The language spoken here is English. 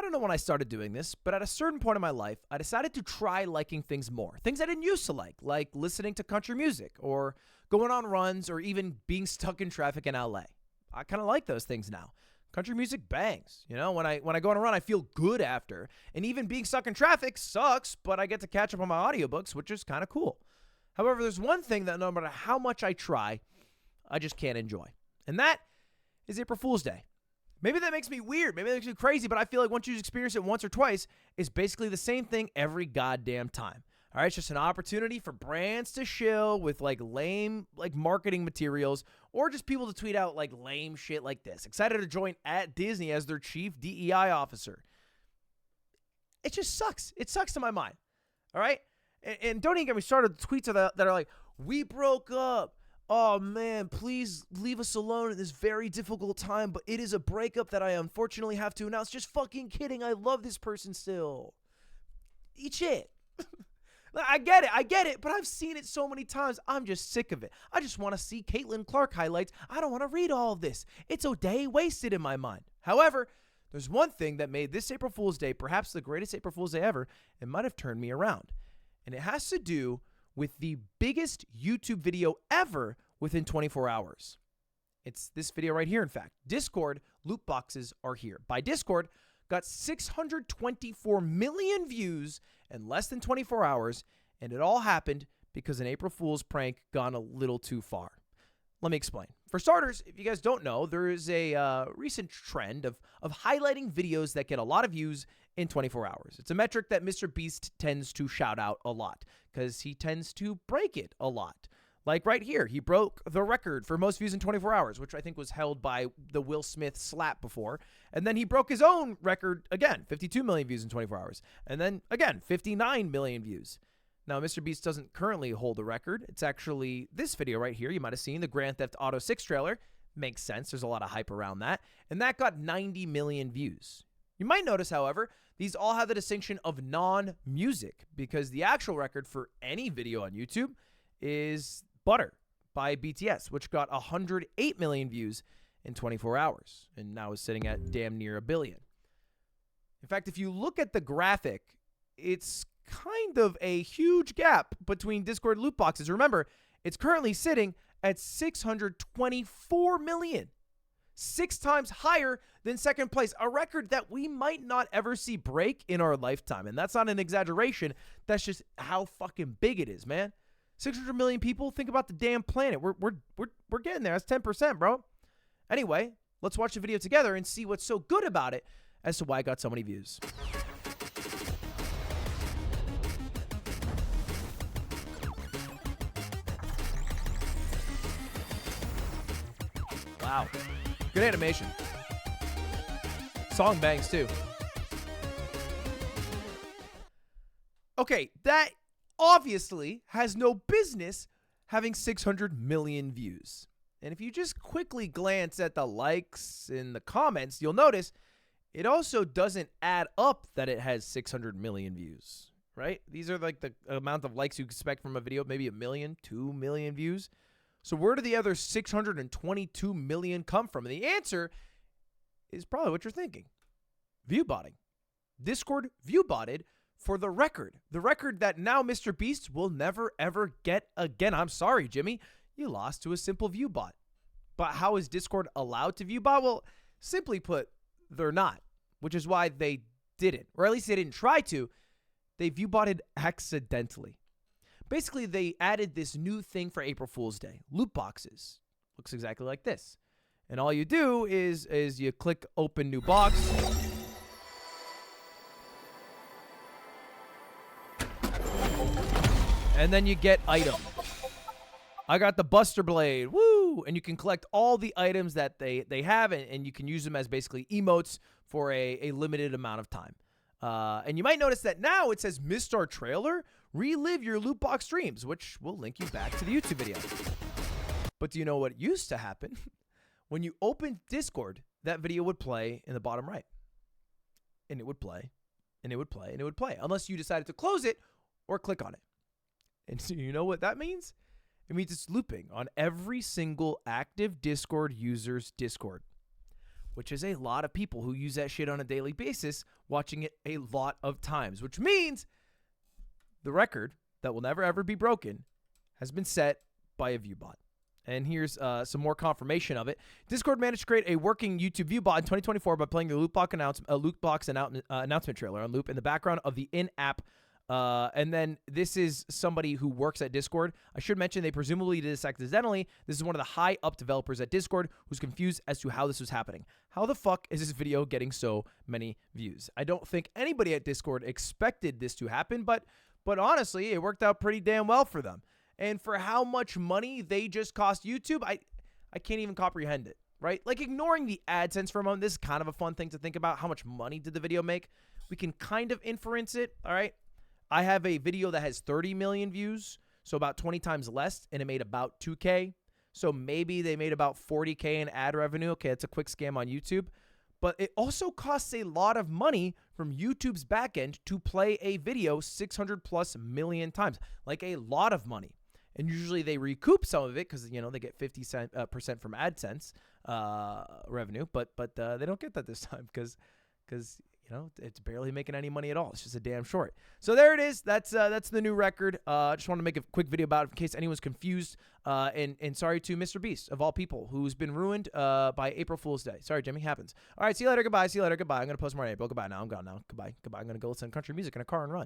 don't know when I started doing this, but at a certain point in my life, I decided to try liking things more. Things I didn't used to like listening to country music or going on runs or even being stuck in traffic in LA. I kind of like those things now. Country music bangs. You know, when I go on a run, I feel good after. And even being stuck in traffic sucks, but I get to catch up on my audiobooks, which is kind of cool. However, there's one thing that no matter how much I try, I just can't enjoy. And that is April Fool's Day. Maybe that makes me weird. Maybe that makes me crazy, but I feel like once you experience it once or twice, it's basically the same thing every goddamn time. All right, it's just an opportunity for brands to shill with like lame like marketing materials or just people to tweet out like lame shit like this. Excited to join at Disney as their chief DEI officer. It just sucks. It sucks to my mind. All right? And don't even get me started with tweets that are like, we broke up. Oh, man, please leave us alone at this very difficult time, but it is a breakup that I unfortunately have to announce. Just fucking kidding. I love this person still. Eat shit. I get it, but I've seen it so many times. I'm just sick of it. I just want to see Caitlin Clark highlights. I don't want to read all of this. It's a day wasted in my mind. However, there's one thing that made this April Fool's Day perhaps the greatest April Fool's Day ever and might have turned me around. And it has to do with the biggest YouTube video ever within 24 hours. It's this video right here, in fact. Discord loot boxes are here. By Discord, got 624 million views in less than 24 hours, and it all happened because an April Fool's prank gone a little too far. Let me explain. For starters, if you guys don't know, there is a recent trend of highlighting videos that get a lot of views in 24 hours. It's a metric that Mr. Beast tends to shout out a lot because he tends to break it a lot. Like right here, he broke the record for most views in 24 hours, which I think was held by the Will Smith slap before. And then he broke his own record again, 52 million views in 24 hours. And then again, 59 million views. Now, Mr. Beast doesn't currently hold the record. It's actually this video right here. You might have seen the Grand Theft Auto 6 trailer. Makes sense. There's a lot of hype around that. And that got 90 million views. You might notice, however, these all have the distinction of non-music because the actual record for any video on YouTube is Butter by BTS, which got 108 million views in 24 hours and now is sitting at damn near 1 billion. In fact, if you look at the graphic, it's kind of a huge gap between Discord loot boxes. Remember, it's currently sitting at 624 million. 6 times higher than second place, a record that we might not ever see break in our lifetime. And that's not an exaggeration. That's just how fucking big it is, man. 600 million people. Think about the damn planet. We're getting there. That's 10%, bro. Anyway, let's watch the video together and see what's so good about it as to why it got so many views. Wow. Good animation. Song bangs too. Okay, that obviously has no business having 600 million views. And if you just quickly glance at the likes in the comments, you'll notice it also doesn't add up that it has 600 million views, right? These are like the amount of likes you expect from a video, maybe 1 million, 2 million views. So where do the other 622 million come from? And the answer is probably what you're thinking. Viewbotting. Discord viewbotted for the record that now Mr. Beast will never, ever get again. I'm sorry, Jimmy. You lost to a simple viewbot. But how is Discord allowed to viewbot? Well, simply put, they're not, which is why they didn't, or at least they didn't try to. They viewbotted accidentally. Basically, they added this new thing for April Fool's Day, loot boxes. Looks exactly like this. And all you do is you click open new box. And then you get item. I got the Buster Blade. Woo! And you can collect all the items that they have, and you can use them as basically emotes for a limited amount of time. And you might notice that now it says missed our trailer. Relive your loot box dreams, which will link you back to the YouTube video. But do you know what used to happen? When you opened Discord, that video would play in the bottom right. And it would play, and it would play, and it would play, unless you decided to close it or click on it. And so you know what that means? It means it's looping on every single active Discord user's Discord. which is a lot of people who use that shit on a daily basis, watching it a lot of times, which means the record that will never ever be broken has been set by a viewbot. And here's some more confirmation of it. Discord managed to create a working YouTube viewbot in 2024 by playing the Lootbox announcement trailer on loop in the background of the in-app. And then this is somebody who works at Discord. I should mention they presumably did this accidentally. This is one of the high-up developers at Discord who's confused as to how this was happening. How the fuck is this video getting so many views? I don't think anybody at Discord expected this to happen, but honestly, it worked out pretty damn well for them. And for how much money they just cost YouTube, I can't even comprehend it, right? Like, ignoring the AdSense for a moment, this is kind of a fun thing to think about. How much money did the video make? We can kind of inference it, all right? I have a video that has 30 million views, so about 20 times less, and it made about 2K. So maybe they made about 40K in ad revenue. Okay, that's a quick scam on YouTube. But it also costs a lot of money from YouTube's backend to play a video 600 plus million times, like a lot of money. And usually they recoup some of it because, you know, they get 50% from AdSense revenue, but they don't get that this time because you know, it's barely making any money at all. It's just a damn short. So there it is. That's the new record. I just want to make a quick video about it in case anyone's confused. And sorry to Mr. Beast, of all people, who's been ruined by April Fool's Day. Sorry, Jimmy. Happens. All right, see you later. Goodbye. See you later. Goodbye. I'm going to post more in April. Goodbye now. I'm gone now. Goodbye. I'm going to go listen to country music in a car and run.